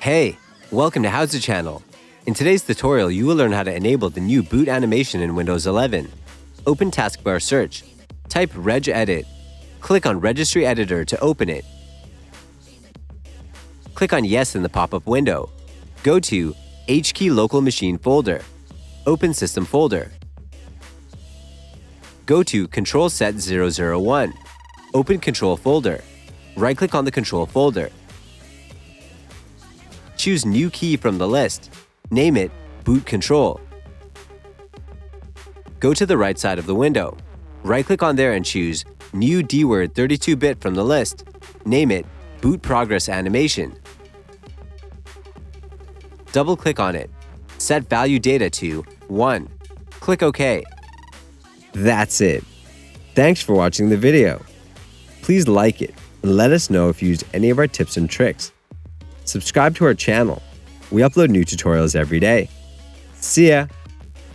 Hey, welcome to HOWZA channel. In today's tutorial, you will learn how to enable the new boot animation in Windows 11. Open taskbar search, type regedit, click on Registry Editor to open it. Click on Yes in the pop-up window. Go to hkey-local-machine folder, open System folder. Go to Control Set 001, open Control folder. Right-click on the Control folder. Choose New Key from the list. Name it BootControl. Go to the right side of the window. Right-click on there and choose New Dword 32-bit from the list. Name it BootProgressAnimation. Double-click on it. Set value data to 1. Click OK. That's it. Thanks for watching the video. Please like it and let us know if you used any of our tips and tricks. Subscribe to our channel. We upload new tutorials every day. See ya!